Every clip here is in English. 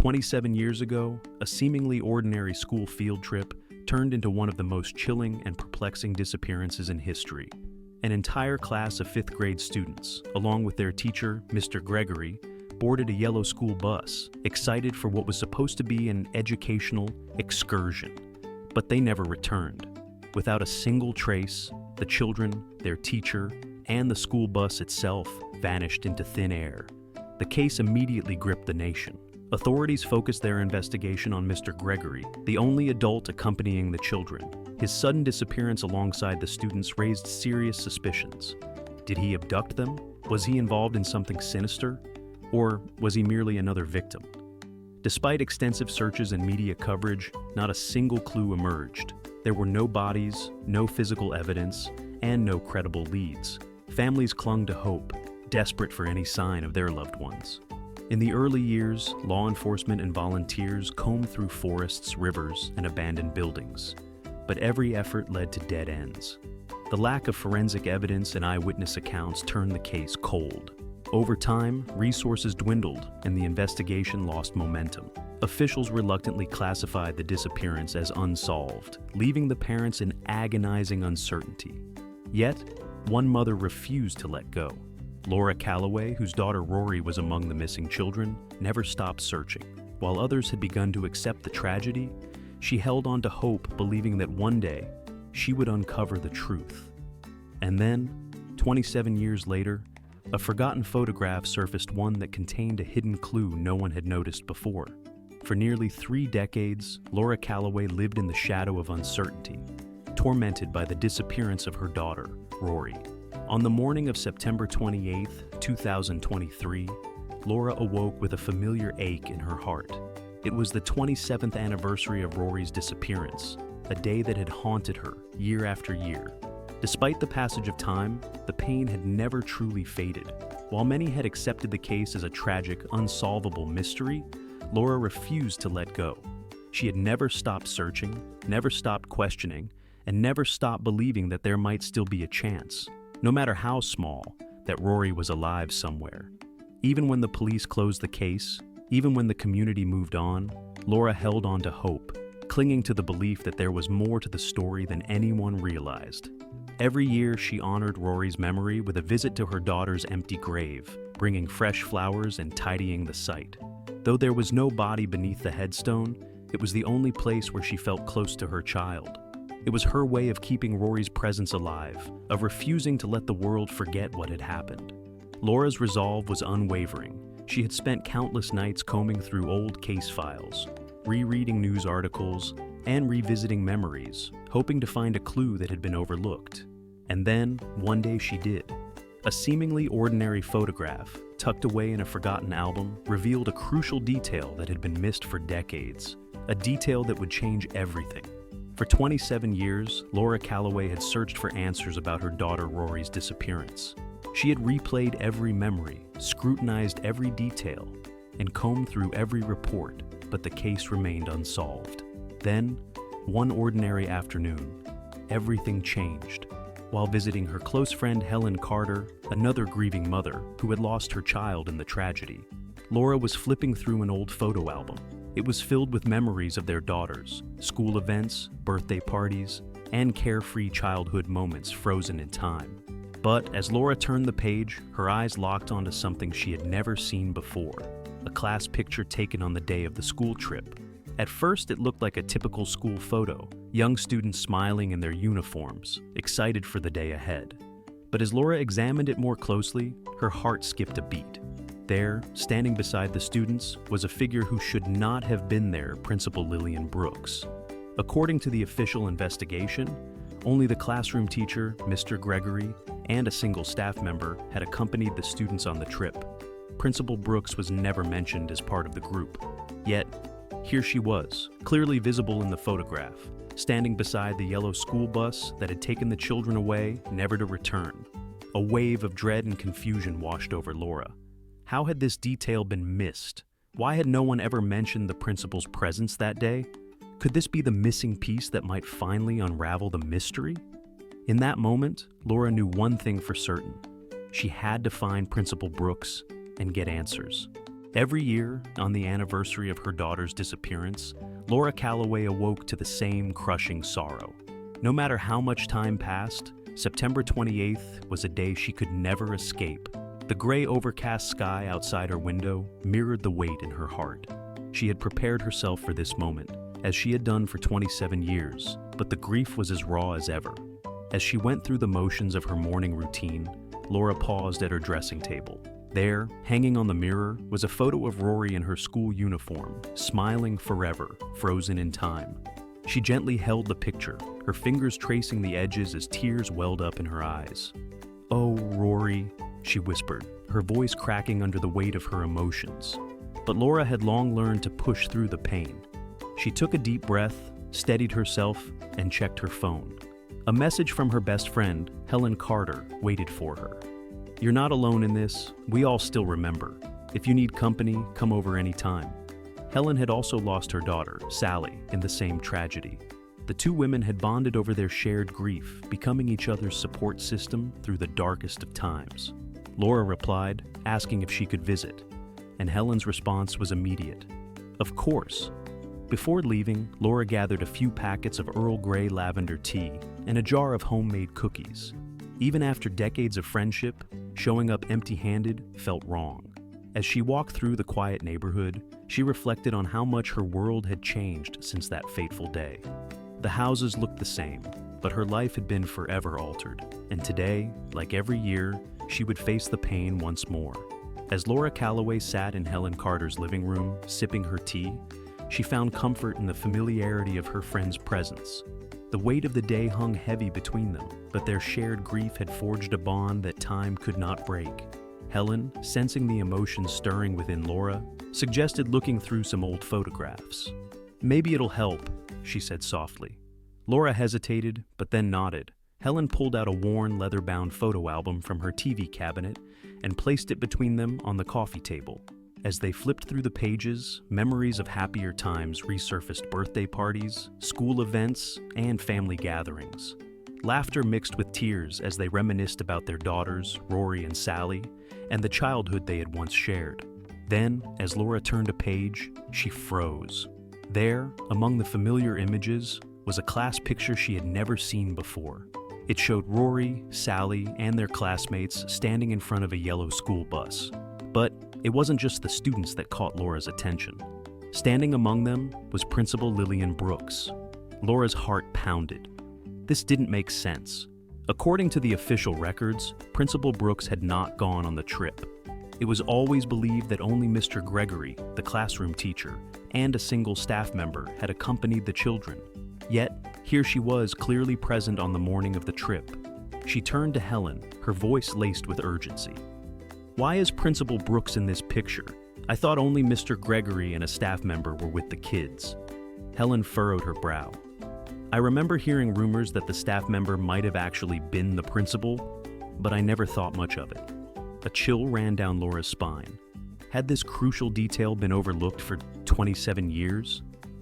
27 years ago, a seemingly ordinary school field trip turned into one of the most chilling and perplexing disappearances in history. An entire class of 5th grade students, along with their teacher, Mr. Gregory, boarded a yellow school bus, excited for what was supposed to be an educational excursion. But they never returned. Without a single trace, the children, their teacher, and the school bus itself vanished into thin air. The case immediately gripped the nation. Authorities focused their investigation on Mr. Gregory, the only adult accompanying the children. His sudden disappearance alongside the students raised serious suspicions. Did he abduct them? Was he involved in something sinister? Or was he merely another victim? Despite extensive searches and media coverage, not a single clue emerged. There were no bodies, no physical evidence, and no credible leads. Families clung to hope, desperate for any sign of their loved ones. In the early years, law enforcement and volunteers combed through forests, rivers, and abandoned buildings. But every effort led to dead ends. The lack of forensic evidence and eyewitness accounts turned the case cold. Over time, resources dwindled and the investigation lost momentum. Officials reluctantly classified the disappearance as unsolved, leaving the parents in agonizing uncertainty. Yet, one mother refused to let go. Laura Callaway, whose daughter Rory was among the missing children, never stopped searching. While others had begun to accept the tragedy, she held on to hope, believing that one day she would uncover the truth. And then, 27 years later, a forgotten photograph surfaced, one that contained a hidden clue no one had noticed before. For nearly 3 decades, Laura Callaway lived in the shadow of uncertainty, tormented by the disappearance of her daughter, Rory. On the morning of September 28, 2023, Laura awoke with a familiar ache in her heart. It was the 27th anniversary of Rory's disappearance, a day that had haunted her year after year. Despite the passage of time, the pain had never truly faded. While many had accepted the case as a tragic, unsolvable mystery, Laura refused to let go. She had never stopped searching, never stopped questioning, and never stopped believing that there might still be a chance, no matter how small, that Rory was alive somewhere. Even when the police closed the case, even when the community moved on, Laura held on to hope, clinging to the belief that there was more to the story than anyone realized. Every year, she honored Rory's memory with a visit to her daughter's empty grave, bringing fresh flowers and tidying the site. Though there was no body beneath the headstone, it was the only place where she felt close to her child. It was her way of keeping Rory's presence alive, of refusing to let the world forget what had happened. Laura's resolve was unwavering. She had spent countless nights combing through old case files, rereading news articles, and revisiting memories, hoping to find a clue that had been overlooked. And then, one day she did. A seemingly ordinary photograph, tucked away in a forgotten album, revealed a crucial detail that had been missed for decades, a detail that would change everything. For 27 years, Laura Callaway had searched for answers about her daughter Rory's disappearance. She had replayed every memory, scrutinized every detail, and combed through every report, but the case remained unsolved. Then, one ordinary afternoon, everything changed. While visiting her close friend Helen Carter, another grieving mother who had lost her child in the tragedy, Laura was flipping through an old photo album. It was filled with memories of their daughters, school events, birthday parties, and carefree childhood moments frozen in time. But as Laura turned the page, her eyes locked onto something she had never seen before, a class picture taken on the day of the school trip. At first, it looked like a typical school photo, young students smiling in their uniforms, excited for the day ahead. But as Laura examined it more closely, her heart skipped a beat. There, standing beside the students, was a figure who should not have been there, Principal Lillian Brooks. According to the official investigation, only the classroom teacher, Mr. Gregory, and a single staff member had accompanied the students on the trip. Principal Brooks was never mentioned as part of the group. Yet, here she was, clearly visible in the photograph, standing beside the yellow school bus that had taken the children away, never to return. A wave of dread and confusion washed over Laura. How had this detail been missed? Why had no one ever mentioned the principal's presence that day? Could this be the missing piece that might finally unravel the mystery? In that moment, Laura knew one thing for certain. She had to find Principal Brooks and get answers. Every year, on the anniversary of her daughter's disappearance, Laura Callaway awoke to the same crushing sorrow. No matter how much time passed, September 28th was a day she could never escape. The gray overcast sky outside her window mirrored the weight in her heart. She had prepared herself for this moment, as she had done for 27 years, but the grief was as raw as ever. As she went through the motions of her morning routine, Laura paused at her dressing table. There, hanging on the mirror, was a photo of Rory in her school uniform, smiling forever, frozen in time. She gently held the picture, her fingers tracing the edges as tears welled up in her eyes. "Oh, Rory," she whispered, her voice cracking under the weight of her emotions. But Laura had long learned to push through the pain. She took a deep breath, steadied herself, and checked her phone. A message from her best friend, Helen Carter, waited for her. "You're not alone in this. We all still remember. If you need company, come over anytime." Helen had also lost her daughter, Sally, in the same tragedy. The two women had bonded over their shared grief, becoming each other's support system through the darkest of times. Laura replied, asking if she could visit, and Helen's response was immediate. "Of course." Before leaving, Laura gathered a few packets of Earl Grey lavender tea and a jar of homemade cookies. Even after decades of friendship, showing up empty-handed felt wrong. As she walked through the quiet neighborhood, she reflected on how much her world had changed since that fateful day. The houses looked the same, but her life had been forever altered, and today, like every year, she would face the pain once more. As Laura Callaway sat in Helen Carter's living room, sipping her tea, she found comfort in the familiarity of her friend's presence. The weight of the day hung heavy between them, but their shared grief had forged a bond that time could not break. Helen, sensing the emotions stirring within Laura, suggested looking through some old photographs. "Maybe it'll help," she said softly. Laura hesitated, but then nodded. Helen pulled out a worn, leather-bound photo album from her TV cabinet and placed it between them on the coffee table. As they flipped through the pages, memories of happier times resurfaced: birthday parties, school events, and family gatherings. Laughter mixed with tears as they reminisced about their daughters, Rory and Sally, and the childhood they had once shared. Then, as Laura turned a page, she froze. There, among the familiar images, was a class picture she had never seen before. It showed Rory, Sally, and their classmates standing in front of a yellow school bus. But it wasn't just the students that caught Laura's attention. Standing among them was Principal Lillian Brooks. Laura's heart pounded. This didn't make sense. According to the official records, Principal Brooks had not gone on the trip. It was always believed that only Mr. Gregory, the classroom teacher, and a single staff member had accompanied the children. Yet, here she was, clearly present on the morning of the trip. She turned to Helen, her voice laced with urgency. "Why is Principal Brooks in this picture? I thought only Mr. Gregory and a staff member were with the kids." Helen furrowed her brow. "I remember hearing rumors that the staff member might have actually been the principal, but I never thought much of it." A chill ran down Laura's spine. Had this crucial detail been overlooked for 27 years?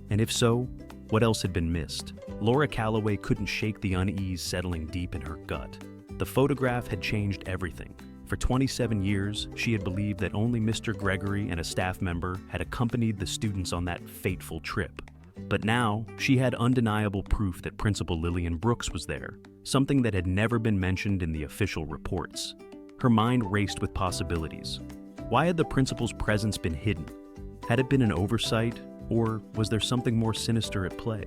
And if so, what else had been missed? Laura Callaway couldn't shake the unease settling deep in her gut. The photograph had changed everything. For 27 years, she had believed that only Mr. Gregory and a staff member had accompanied the students on that fateful trip. But now, she had undeniable proof that Principal Lillian Brooks was there, something that had never been mentioned in the official reports. Her mind raced with possibilities. Why had the principal's presence been hidden? Had it been an oversight, or was there something more sinister at play?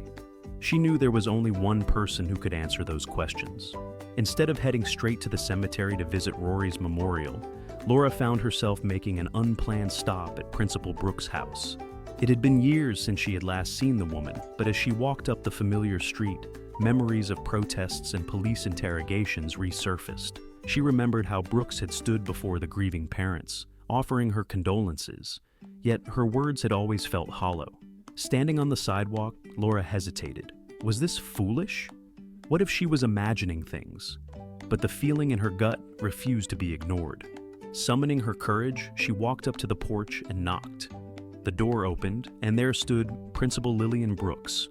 She knew there was only one person who could answer those questions. Instead of heading straight to the cemetery to visit Rory's memorial, Laura found herself making an unplanned stop at Principal Brooks' house. It had been years since she had last seen the woman, but as she walked up the familiar street, memories of protests and police interrogations resurfaced. She remembered how Brooks had stood before the grieving parents, offering her condolences, yet her words had always felt hollow. Standing on the sidewalk, Laura hesitated. Was this foolish? What if she was imagining things? But the feeling in her gut refused to be ignored. Summoning her courage, she walked up to the porch and knocked. The door opened, and there stood Principal Lillian Brooks.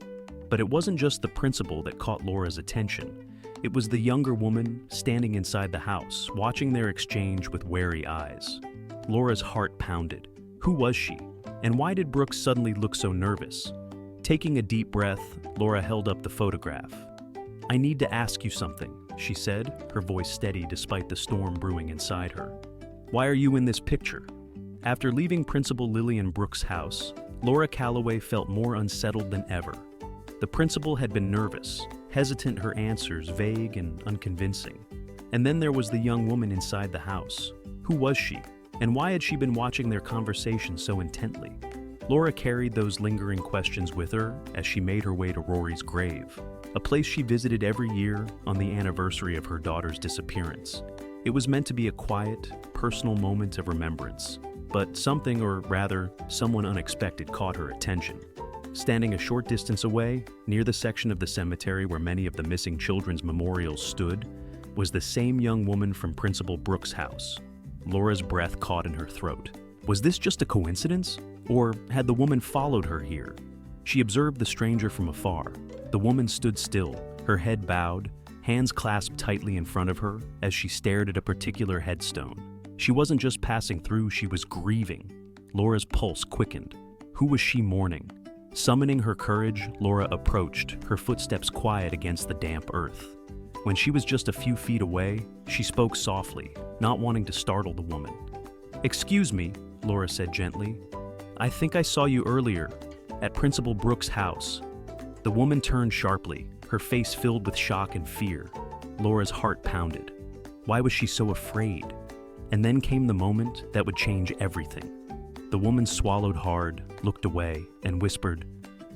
But it wasn't just the principal that caught Laura's attention. It was the younger woman standing inside the house, watching their exchange with wary eyes. Laura's heart pounded. Who was she? And why did Brooks suddenly look so nervous? Taking a deep breath, Laura held up the photograph. "I need to ask you something," she said, her voice steady despite the storm brewing inside her. "Why are you in this picture?" After leaving Principal Lillian Brooks' house, Laura Callaway felt more unsettled than ever. The principal had been nervous, hesitant, her answers vague and unconvincing. And then there was the young woman inside the house. Who was she? And why had she been watching their conversation so intently? Laura carried those lingering questions with her as she made her way to Rory's grave, a place she visited every year on the anniversary of her daughter's disappearance. It was meant to be a quiet, personal moment of remembrance, but something, or rather, someone unexpected caught her attention. Standing a short distance away, near the section of the cemetery where many of the missing children's memorials stood, was the same young woman from Principal Brooks' house. Laura's breath caught in her throat. Was this just a coincidence? Or had the woman followed her here? She observed the stranger from afar. The woman stood still, her head bowed, hands clasped tightly in front of her as she stared at a particular headstone. She wasn't just passing through, she was grieving. Laura's pulse quickened. Who was she mourning? Summoning her courage, Laura approached, her footsteps quiet against the damp earth. When she was just a few feet away, she spoke softly, not wanting to startle the woman. "Excuse me," Laura said gently. "I think I saw you earlier, at Principal Brooks' house." The woman turned sharply, her face filled with shock and fear. Laura's heart pounded. Why was she so afraid? And then came the moment that would change everything. The woman swallowed hard, looked away, and whispered,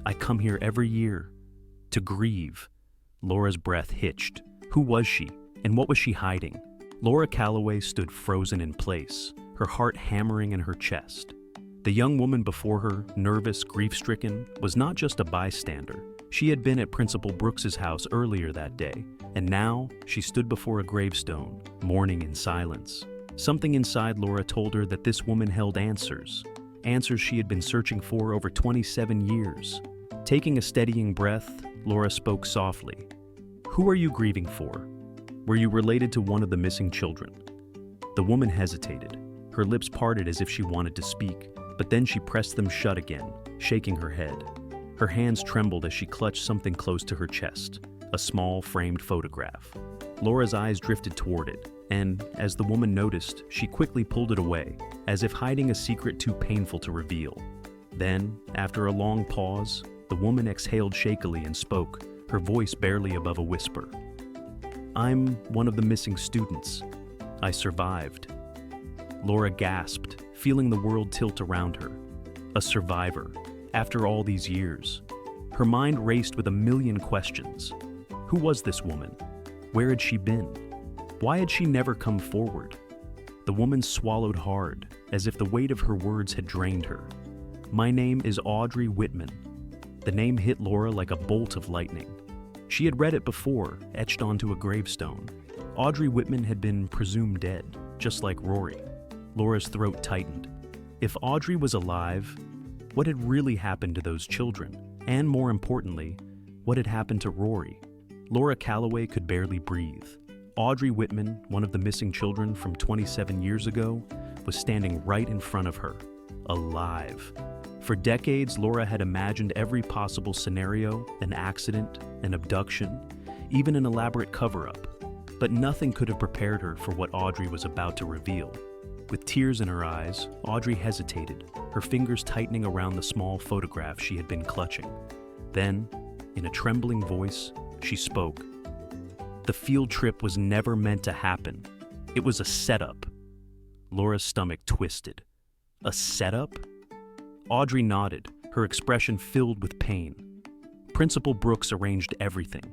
"I come here every year to grieve." Laura's breath hitched. Who was she, and what was she hiding? Laura Callaway stood frozen in place, her heart hammering in her chest. The young woman before her, nervous, grief-stricken, was not just a bystander. She had been at Principal Brooks's house earlier that day, and now she stood before a gravestone, mourning in silence. Something inside Laura told her that this woman held answers she had been searching for over 27 years. Taking a steadying breath, Laura spoke softly. "Who are you grieving for? Were you related to one of the missing children?" The woman hesitated. Her lips parted as if she wanted to speak, but then she pressed them shut again, shaking her head. Her hands trembled as she clutched something close to her chest, a small framed photograph. Laura's eyes drifted toward it, and as the woman noticed, she quickly pulled it away, as if hiding a secret too painful to reveal. Then, after a long pause, the woman exhaled shakily and spoke, her voice barely above a whisper. "I'm one of the missing students. I survived." Laura gasped, feeling the world tilt around her. A survivor, after all these years. Her mind raced with a million questions. Who was this woman? Where had she been? Why had she never come forward? The woman swallowed hard, as if the weight of her words had drained her. "My name is Audrey Whitman." The name hit Laura like a bolt of lightning. She had read it before, etched onto a gravestone. Audrey Whitman had been presumed dead, just like Rory. Laura's throat tightened. If Audrey was alive, what had really happened to those children? And more importantly, what had happened to Rory? Laura Callaway could barely breathe. Audrey Whitman, one of the missing children from 27 years ago, was standing right in front of her, alive. For decades, Laura had imagined every possible scenario, an accident, an abduction, even an elaborate cover-up. But nothing could have prepared her for what Audrey was about to reveal. With tears in her eyes, Audrey hesitated, her fingers tightening around the small photograph she had been clutching. Then, in a trembling voice, she spoke. "The field trip was never meant to happen. It was a setup." Laura's stomach twisted. A setup? Audrey nodded, her expression filled with pain. Principal Brooks arranged everything.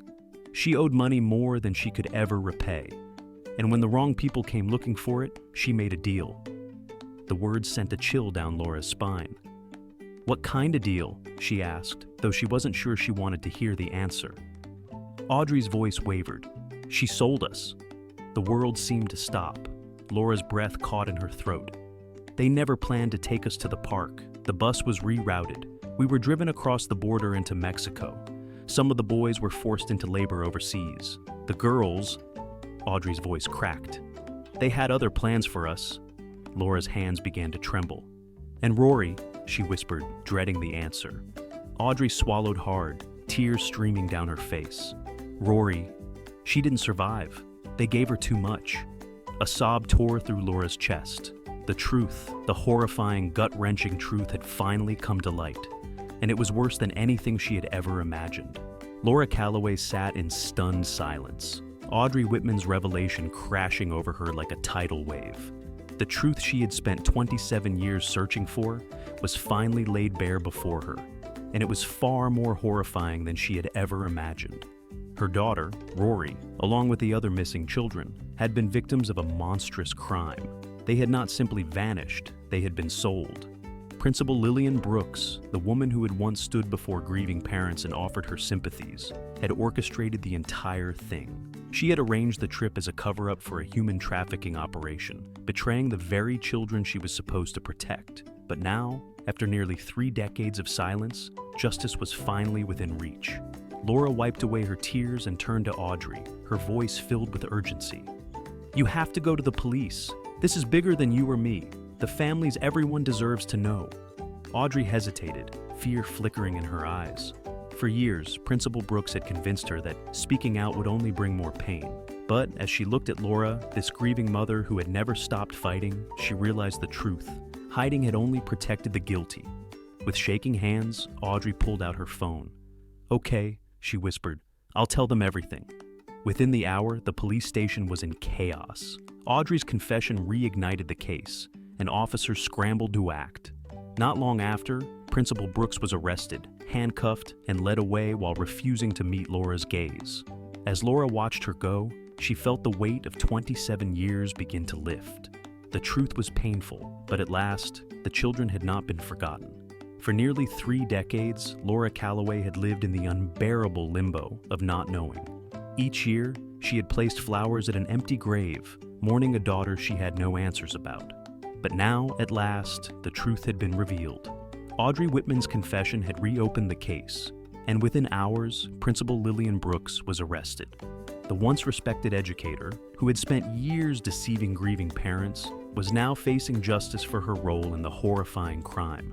She owed money more than she could ever repay. And when the wrong people came looking for it, she made a deal. The words sent a chill down Laura's spine. "What kind of deal?" she asked, though she wasn't sure she wanted to hear the answer. Audrey's voice wavered. "She sold us." The world seemed to stop. Laura's breath caught in her throat. "They never planned to take us to the park. The bus was rerouted. We were driven across the border into Mexico. Some of the boys were forced into labor overseas. The girls..." Audrey's voice cracked. "They had other plans for us." Laura's hands began to tremble. "And Rory," she whispered, dreading the answer. Audrey swallowed hard, tears streaming down her face. "Rory, she didn't survive. They gave her too much." A sob tore through Laura's chest. The truth, the horrifying, gut-wrenching truth had finally come to light, and it was worse than anything she had ever imagined. Laura Callaway sat in stunned silence, Audrey Whitman's revelation crashing over her like a tidal wave. The truth she had spent 27 years searching for was finally laid bare before her, and it was far more horrifying than she had ever imagined. Her daughter, Rory, along with the other missing children, had been victims of a monstrous crime. They had not simply vanished, they had been sold. Principal Lillian Brooks, the woman who had once stood before grieving parents and offered her sympathies, had orchestrated the entire thing. She had arranged the trip as a cover-up for a human trafficking operation, betraying the very children she was supposed to protect. But now, after nearly 3 decades of silence, justice was finally within reach. Laura wiped away her tears and turned to Audrey, her voice filled with urgency. "You have to go to the police. This is bigger than you or me. The families everyone deserves to know." Audrey hesitated, fear flickering in her eyes. For years, Principal Brooks had convinced her that speaking out would only bring more pain. But as she looked at Laura, this grieving mother who had never stopped fighting, she realized the truth. Hiding had only protected the guilty. With shaking hands, Audrey pulled out her phone. "Okay," she whispered, "I'll tell them everything." Within the hour, the police station was in chaos. Audrey's confession reignited the case, and officers scrambled to act. Not long after, Principal Brooks was arrested, handcuffed, and led away while refusing to meet Laura's gaze. As Laura watched her go, she felt the weight of 27 years begin to lift. The truth was painful, but at last, the children had not been forgotten. For nearly 3 decades, Laura Callaway had lived in the unbearable limbo of not knowing. Each year, she had placed flowers at an empty grave, mourning a daughter she had no answers about. But now, at last, the truth had been revealed. Audrey Whitman's confession had reopened the case, and within hours, Principal Lillian Brooks was arrested. The once respected educator, who had spent years deceiving grieving parents, was now facing justice for her role in the horrifying crime.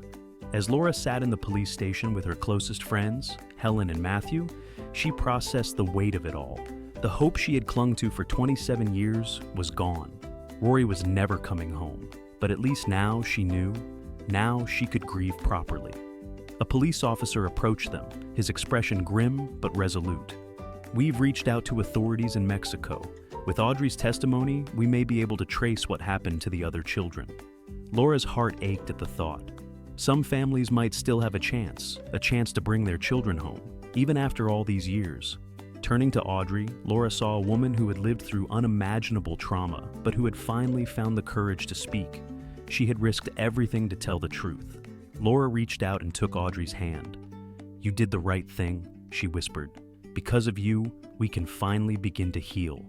As Laura sat in the police station with her closest friends, Helen and Matthew, she processed the weight of it all. The hope she had clung to for 27 years was gone. Rory was never coming home, but at least now she knew. Now she could grieve properly. A police officer approached them, his expression grim but resolute. "We've reached out to authorities in Mexico. With Audrey's testimony, we may be able to trace what happened to the other children." Laura's heart ached at the thought. Some families might still have a chance to bring their children home, even after all these years. Turning to Audrey, Laura saw a woman who had lived through unimaginable trauma, but who had finally found the courage to speak. She had risked everything to tell the truth. Laura reached out and took Audrey's hand. "You did the right thing," she whispered. "Because of you, we can finally begin to heal."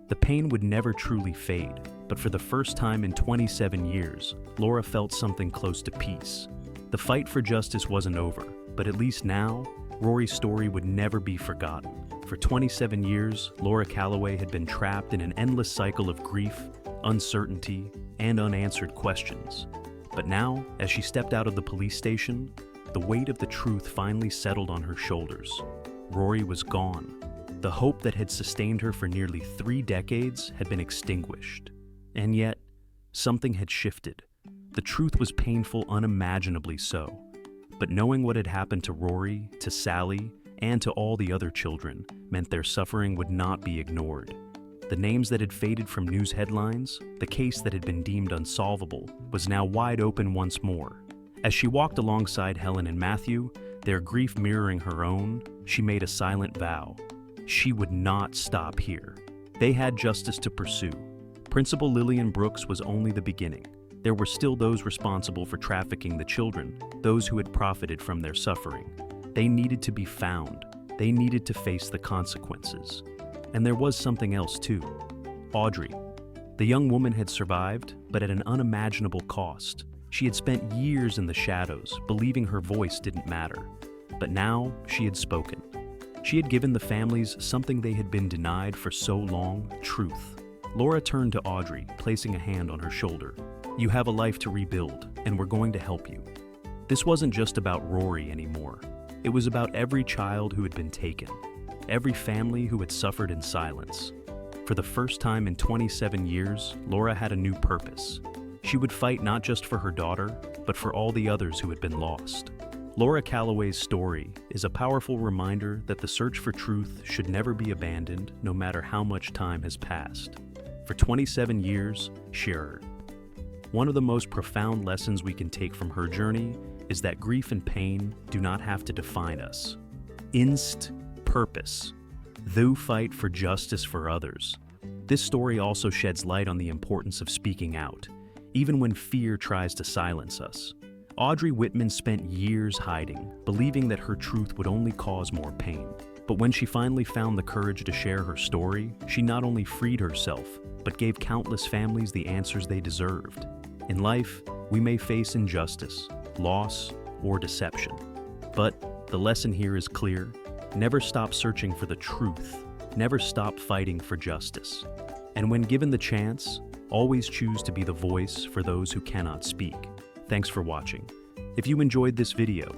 The pain would never truly fade, but for the first time in 27 years, Laura felt something close to peace. The fight for justice wasn't over, but at least now, Rory's story would never be forgotten. For 27 years, Laura Callaway had been trapped in an endless cycle of grief, uncertainty, and unanswered questions. But now, as she stepped out of the police station, the weight of the truth finally settled on her shoulders. Rory was gone. The hope that had sustained her for nearly 3 decades had been extinguished. And yet, something had shifted. The truth was painful, unimaginably so. But knowing what had happened to Rory, to Sally, and to all the other children meant their suffering would not be ignored. The names that had faded from news headlines, the case that had been deemed unsolvable, was now wide open once more. As she walked alongside Helen and Matthew, their grief mirroring her own, she made a silent vow. She would not stop here. They had justice to pursue. Principal Lillian Brooks was only the beginning. There were still those responsible for trafficking the children, those who had profited from their suffering. They needed to be found. They needed to face the consequences. And there was something else too. Audrey. The young woman had survived, but at an unimaginable cost. She had spent years in the shadows, believing her voice didn't matter. But now she had spoken. She had given the families something they had been denied for so long, truth. Laura turned to Audrey, placing a hand on her shoulder. You have a life to rebuild, and we're going to help you. This wasn't just about Rory anymore. It was about every child who had been taken, every family who had suffered in silence. For the first time in 27 years, Laura had a new purpose. She would fight not just for her daughter, but for all the others who had been lost. Laura Callaway's story is a powerful reminder that the search for truth should never be abandoned, no matter how much time has passed. For 27 years, share. One of the most profound lessons we can take from her journey is that grief and pain do not have to define us. Purpose. Though fight for justice for others. This story also sheds light on the importance of speaking out, even when fear tries to silence us. Audrey Whitman spent years hiding, believing that her truth would only cause more pain. But when she finally found the courage to share her story, she not only freed herself, but gave countless families the answers they deserved. In life, we may face injustice, loss, or deception. But the lesson here is clear. Never stop searching for the truth. Never stop fighting for justice. And when given the chance, always choose to be the voice for those who cannot speak. Thanks for watching. If you enjoyed this video,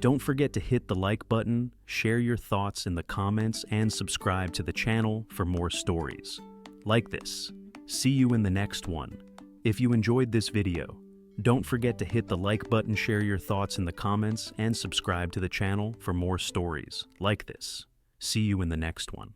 don't forget to hit the like button, share your thoughts in the comments, and subscribe to the channel for more stories like this. See you in the next one. If you enjoyed this video, don't forget to hit the like button, share your thoughts in the comments, and subscribe to the channel for more stories like this. See you in the next one.